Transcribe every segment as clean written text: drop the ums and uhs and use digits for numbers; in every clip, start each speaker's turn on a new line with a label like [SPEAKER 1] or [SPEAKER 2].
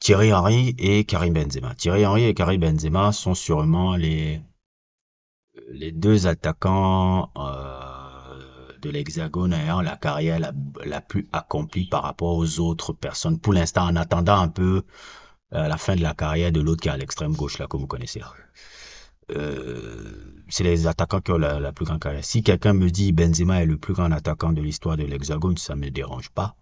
[SPEAKER 1] Thierry Henry et Karim Benzema. Thierry Henry et Karim Benzema sont sûrement les deux attaquants de l'Hexagone ayant la carrière la plus accomplie par rapport aux autres personnes. Pour l'instant, en attendant un peu la fin de la carrière de l'autre qui est à l'extrême gauche, là, que vous connaissez. C'est les attaquants qui ont la plus grande carrière. Si quelqu'un me dit Benzema est le plus grand attaquant de l'histoire de l'Hexagone, ça me dérange pas.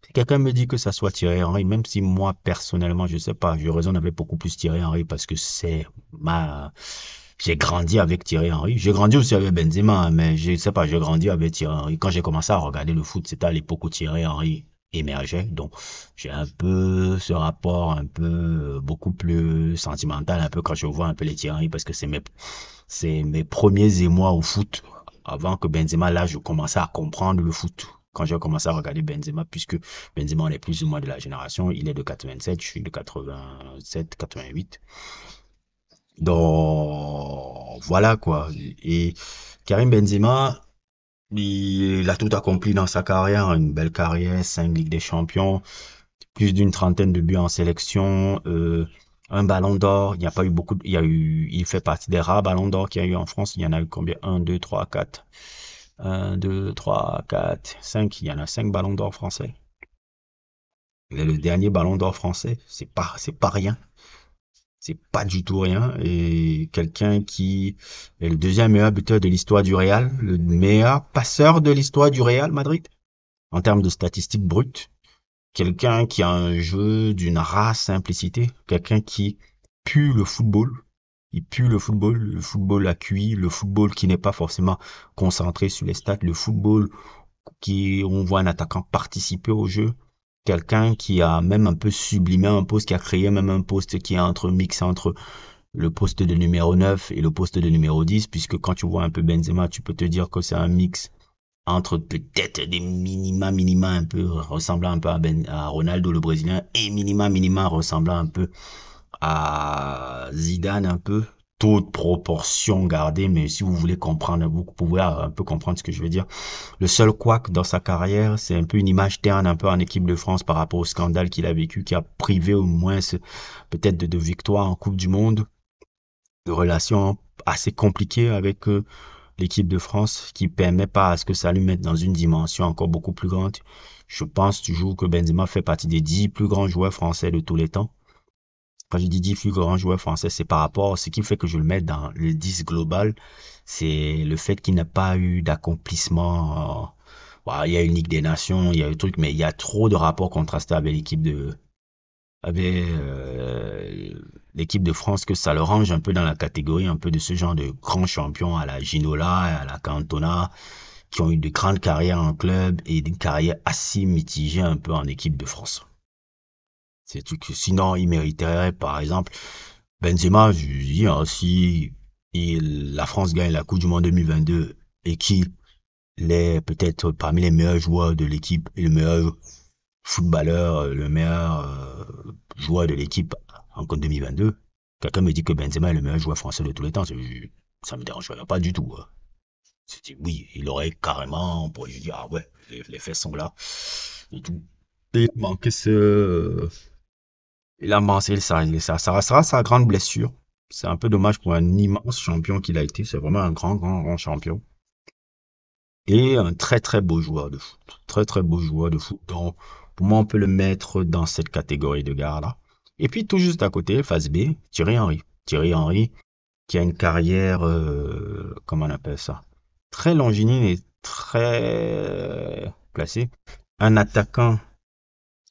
[SPEAKER 1] Si quelqu'un me dit que ça soit Thierry Henry, même si moi personnellement, je sais pas, je raisonne avec beaucoup plus Thierry Henry parce que j'ai grandi avec Thierry Henry. J'ai grandi aussi avec Benzema, hein, mais je sais pas, j'ai grandi avec Thierry Henry. Quand j'ai commencé à regarder le foot, c'était à l'époque où Thierry Henry émergeait. Donc, j'ai un peu ce rapport un peu beaucoup plus sentimental, un peu quand je vois un peu les Thierry Henry parce que c'est mes premiers émois au foot. Avant que Benzema, là, je commençais à comprendre le foot. Quand j'ai commencé à regarder Benzema, puisque Benzema, on est plus ou moins de la génération, il est de 87, je suis de 87, 88. Donc, voilà quoi. Et Karim Benzema, il a tout accompli dans sa carrière, une belle carrière, 5 Ligues des Champions, plus d'une trentaine de buts en sélection, un ballon d'or. Il n'y a pas eu beaucoup, il fait partie des rares ballons d'or qu'il y a eu en France. Il y en a eu combien? Un, 2, 3, 4. Un, 2, 3, 4, 5. Il y en a 5 ballons d'or français. Il est le dernier ballon d'or français. C'est pas rien. C'est pas du tout rien. Et quelqu'un qui est le deuxième meilleur buteur de l'histoire du Real, le meilleur passeur de l'histoire du Real Madrid, en termes de statistiques brutes. Quelqu'un qui a un jeu d'une rare simplicité. Quelqu'un qui pue le football. Il pue le football à QI, le football qui n'est pas forcément concentré sur les stats, le football qui, on voit un attaquant participer au jeu, quelqu'un qui a même un peu sublimé un poste, qui a créé même un poste qui est mix entre le poste de numéro 9 et le poste de numéro 10, puisque quand tu vois un peu Benzema, tu peux te dire que c'est un mix entre peut-être des minima un peu ressemblant un peu à Ronaldo le Brésilien et minima ressemblant un peu à Zidane un peu, toute proportion gardée, mais si vous voulez comprendre, vous pouvez un peu comprendre ce que je veux dire. Le seul couac dans sa carrière, c'est un peu une image terne un peu en équipe de France par rapport au scandale qu'il a vécu, qui a privé au moins peut-être de victoires en Coupe du Monde, de relations assez compliquées avec l'équipe de France, qui permet pas à ce que ça lui mette dans une dimension encore beaucoup plus grande. Je pense toujours que Benzema fait partie des 10 plus grands joueurs français de tous les temps. Quand je dis 10 plus grands joueurs français, c'est par rapport à ce qui fait que je le mets dans le 10 global, c'est le fait qu'il n'a pas eu d'accomplissement. Voilà, il y a une Ligue des Nations, il y a le truc, mais il y a trop de rapports contrastés avec l'équipe de France que ça le range un peu dans la catégorie un peu de ce genre de grands champions à la Ginola, à la Cantona, qui ont eu de grandes carrières en club et des carrières assez mitigées un peu en équipe de France. C'est tout que sinon il mériterait par exemple Benzema, je dis, hein, si la France gagne la Coupe du Monde 2022 et qu'il est peut-être parmi les meilleurs joueurs de l'équipe et le meilleur footballeur, le meilleur joueur de l'équipe en 2022, quelqu'un me dit que Benzema est le meilleur joueur français de tous les temps, ça me dérangerait pas du tout, hein. Oui, il aurait carrément, on pourrait dire, ah ouais, les faits sont là et tout. Et il manquait il a mentionné ça restera sa grande blessure. C'est un peu dommage pour un immense champion qu'il a été. C'est vraiment un grand champion. Et un très très beau joueur de foot. Très très beau joueur de foot. Donc, pour moi, on peut le mettre dans cette catégorie de gars-là. Et puis, tout juste à côté, face B, Thierry Henry. Thierry Henry, qui a une carrière, comment on appelle ça? Très longiligne et très placée. Un attaquant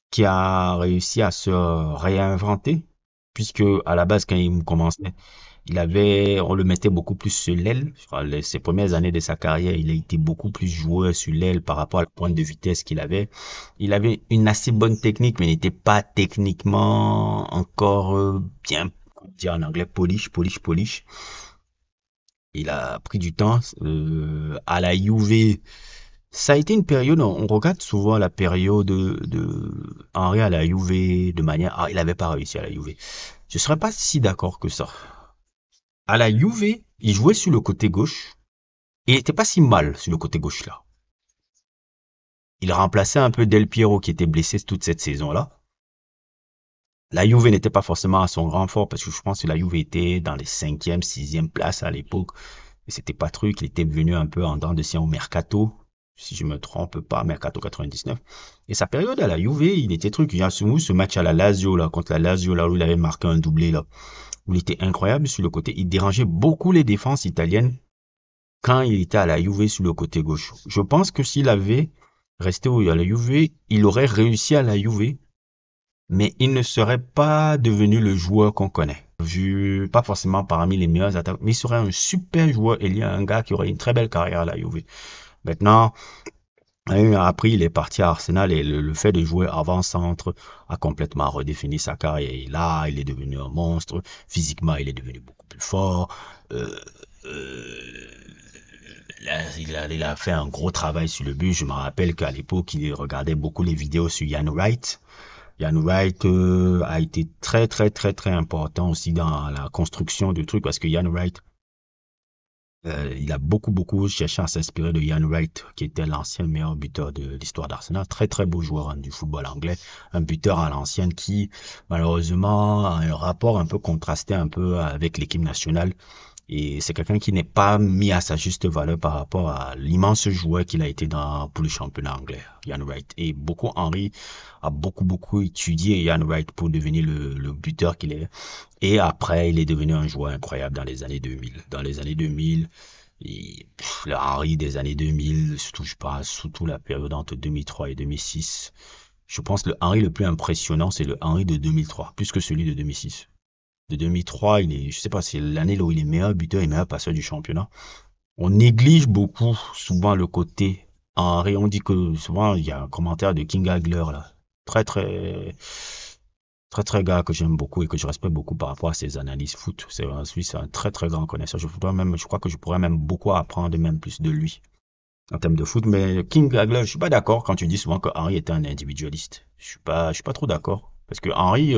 [SPEAKER 1] qui a réussi à se réinventer, puisque à la base, quand il commençait, on le mettait beaucoup plus sur l'aile. Ses premières années de sa carrière, il a été beaucoup plus joueur sur l'aile par rapport à la pointe de vitesse qu'il avait. Il avait une assez bonne technique, mais n'était pas techniquement encore bien, on dit en anglais, polish. Il a pris du temps. À la Juve, ça a été une période, on regarde souvent la période de Henry à la Juve de manière, ah, il avait pas réussi à la Juve. Je serais pas si d'accord que ça. À la Juve, il jouait sur le côté gauche, et il était pas si mal sur le côté gauche là. Il remplaçait un peu Del Piero qui était blessé toute cette saison-là. La Juve n'était pas forcément à son grand fort parce que je pense que la Juve était dans les cinquième, sixième places à l'époque. Et c'était pas truc. Il était venu un peu en dents de sien au Mercato, si je me trompe pas, Mercato 99. Et sa période à la Juve, il était truc. Il y a ce match à la Lazio, là, contre la Lazio, là, où il avait marqué un doublé, là, où il était incroyable sur le côté. Il dérangeait beaucoup les défenses italiennes quand il était à la Juve sur le côté gauche. Je pense que s'il avait resté à la Juve, il aurait réussi à la Juve, mais il ne serait pas devenu le joueur qu'on connaît. Vu, pas forcément parmi les meilleurs attaquants, mais il serait un super joueur. Il y a un gars qui aurait une très belle carrière à la Juve. Maintenant, après, il est parti à Arsenal et le fait de jouer avant-centre a complètement redéfini sa carrière. Et là, il est devenu un monstre. Physiquement, il est devenu beaucoup plus fort. Euh, euh, Là, il a fait un gros travail sur le but. Je me rappelle qu'à l'époque, il regardait beaucoup les vidéos sur Ian Wright. Ian Wright a été très très très très important aussi dans la construction du truc parce que Ian Wright, il a beaucoup cherché à s'inspirer de Ian Wright, qui était l'ancien meilleur buteur de l'histoire d'Arsenal. Très très beau joueur du football anglais, un buteur à l'ancienne qui malheureusement a un rapport un peu contrasté un peu avec l'équipe nationale. Et c'est quelqu'un qui n'est pas mis à sa juste valeur par rapport à l'immense joueur qu'il a été pour le championnat anglais, Ian Wright. Et Henry a beaucoup étudié Ian Wright pour devenir le buteur qu'il est. Et après, il est devenu un joueur incroyable dans les années 2000. Dans les années 2000, le Henry des années 2000, surtout, je pense, surtout la période entre 2003 et 2006. Je pense que le Henry le plus impressionnant, c'est le Henry de 2003, plus que celui de 2006. De 2003, je sais pas, c'est l'année où il est meilleur buteur et meilleur passeur du championnat. On néglige beaucoup, souvent, le côté Henry. On dit que souvent, il y a un commentaire de King Hagler, là. Très, très, très gars que j'aime beaucoup et que je respecte beaucoup par rapport à ses analyses foot. C'est un Suisse, un très, très grand connaisseur. Je crois que je pourrais même beaucoup apprendre, même plus de lui en termes de foot. Mais King Hagler, je suis pas d'accord quand tu dis souvent que Henry était un individualiste. Je suis pas trop d'accord. Parce que Henry,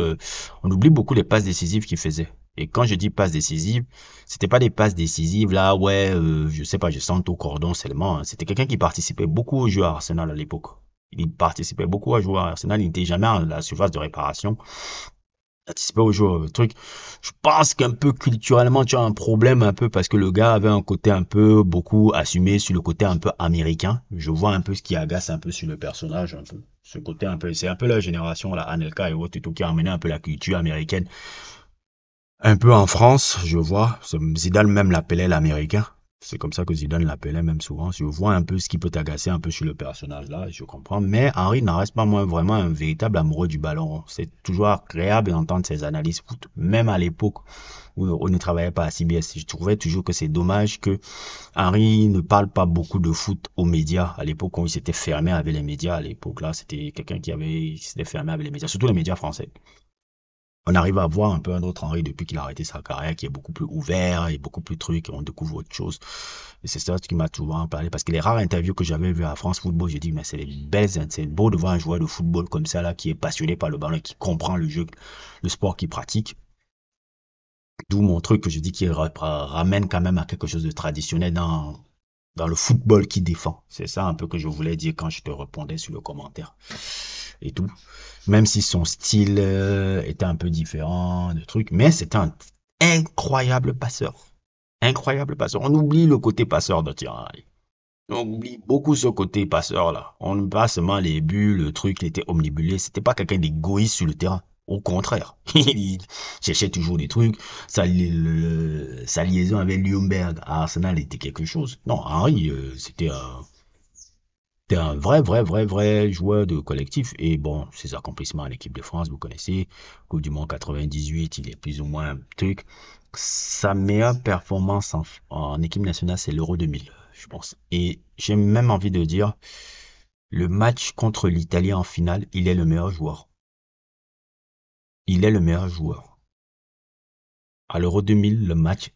[SPEAKER 1] on oublie beaucoup les passes décisives qu'il faisait. Et quand je dis passes décisives, c'était pas des passes décisives là, ouais, je sais pas, je sens au cordon seulement, hein. C'était quelqu'un qui participait beaucoup au jeu à Arsenal à l'époque. Il participait beaucoup à jouer à Arsenal, il n'était jamais à la surface de réparation. Participer au jeu, truc. Je pense qu'un peu culturellement, tu as un problème un peu parce que le gars avait un côté un peu beaucoup assumé sur le côté un peu américain. Je vois un peu ce qui agace un peu sur le personnage, un peu. Ce côté un peu, c'est un peu la génération, la Anelka et autres, et tout, qui a amené un peu la culture américaine. Un peu en France, je vois. Zidane même l'appelait l'américain. C'est comme ça que Zidane l'appelait même souvent. Je vois un peu ce qui peut t'agacer un peu sur le personnage là, je comprends. Mais Henry n'en reste pas moins vraiment un véritable amoureux du ballon. C'est toujours agréable d'entendre ses analyses foot, même à l'époque où on ne travaillait pas à CBS. Je trouvais toujours que c'est dommage que Henry ne parle pas beaucoup de foot aux médias. À l'époque, où il s'était fermé avec les médias, à l'époque là, c'était quelqu'un qui s'était fermé avec les médias, surtout les médias français. On arrive à voir un peu un autre Henry depuis qu'il a arrêté sa carrière, qui est beaucoup plus ouvert et beaucoup plus truc, et on découvre autre chose. Et c'est ça qui m'a souvent parlé, parce que les rares interviews que j'avais vues à France Football, j'ai dit, mais c'est les belles, c'est beau de voir un joueur de football comme ça, là, qui est passionné par le ballon, qui comprend le jeu, le sport qu'il pratique. D'où mon truc que je dis qui ramène quand même à quelque chose de traditionnel dans le football qu'il défend. C'est ça un peu que je voulais dire quand je te répondais sur le commentaire et tout. Même si son style était un peu différent de trucs, mais c'était un incroyable passeur. Incroyable passeur. On oublie le côté passeur de Thierry. On oublie beaucoup ce côté passeur là. On ne pas seulement les buts, le truc, il était omnibulé. C'était pas quelqu'un d'égoïste sur le terrain. Au contraire, il cherchait toujours des trucs. Sa liaison avec Ljungberg à Arsenal était quelque chose. Non, Henry, c'était un vrai joueur de collectif. Et bon, ses accomplissements en équipe de France, vous connaissez. Coupe du Monde 98, il est plus ou moins un truc. Sa meilleure performance en équipe nationale, c'est l'Euro 2000, je pense. Et j'ai même envie de dire, le match contre l'Italie en finale, il est le meilleur joueur. Il est le meilleur joueur. À l'Euro 2000, le match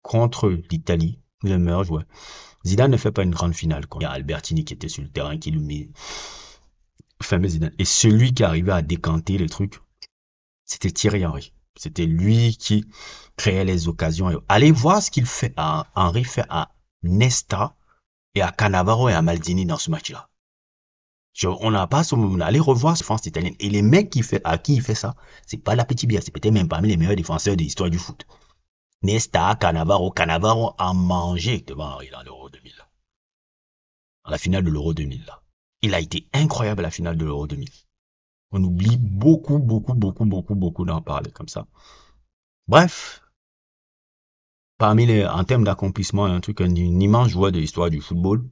[SPEAKER 1] contre l'Italie, le meilleur joueur. Zidane ne fait pas une grande finale. Il y a Albertini qui était sur le terrain, qui lui met fameux Zidane. Et celui qui arrivait à décanter le truc, c'était Thierry Henry. C'était lui qui créait les occasions. Allez voir ce qu'il fait Henry fait à Nesta et à Cannavaro et à Maldini dans ce match-là. On n'a pas on allait revoir cette défense italienne. Et les mecs à qui il fait ça, c'est pas la petite bière, c'est peut-être même parmi les meilleurs défenseurs de l'histoire du foot. Nesta, Cannavaro a mangé devant Henry dans l'Euro 2000, à la finale de l'Euro 2000, là. Il a été incroyable à la finale de l'Euro 2000. On oublie beaucoup d'en parler comme ça. Bref, en termes d'accomplissement, un immense joueur de l'histoire du football.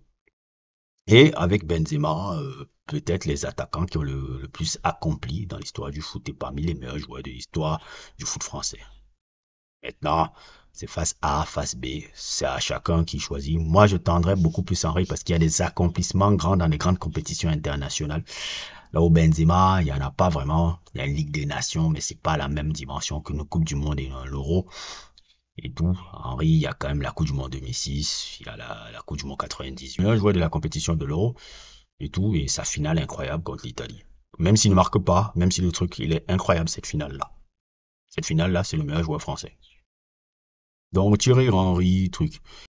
[SPEAKER 1] Et avec Benzema, peut-être les attaquants qui ont le plus accompli dans l'histoire du foot et parmi les meilleurs joueurs de l'histoire du foot français. Maintenant, c'est face A, face B, c'est à chacun qui choisit. Moi, je tendrais beaucoup plus Henry parce qu'il y a des accomplissements grands dans les grandes compétitions internationales. Là où Benzema, il y en a pas vraiment. Il y a une Ligue des Nations, mais c'est pas la même dimension que nos Coupes du Monde et l'Euro et tout. Henry, il y a quand même la Coupe du Monde 2006, il y a la Coupe du Monde 98. Le joueur de la compétition de l'Euro et tout, et sa finale incroyable contre l'Italie. Même s'il ne marque pas, même si le truc, il est incroyable cette finale-là. Cette finale-là, c'est le meilleur joueur français. Donc Thierry Henry, truc.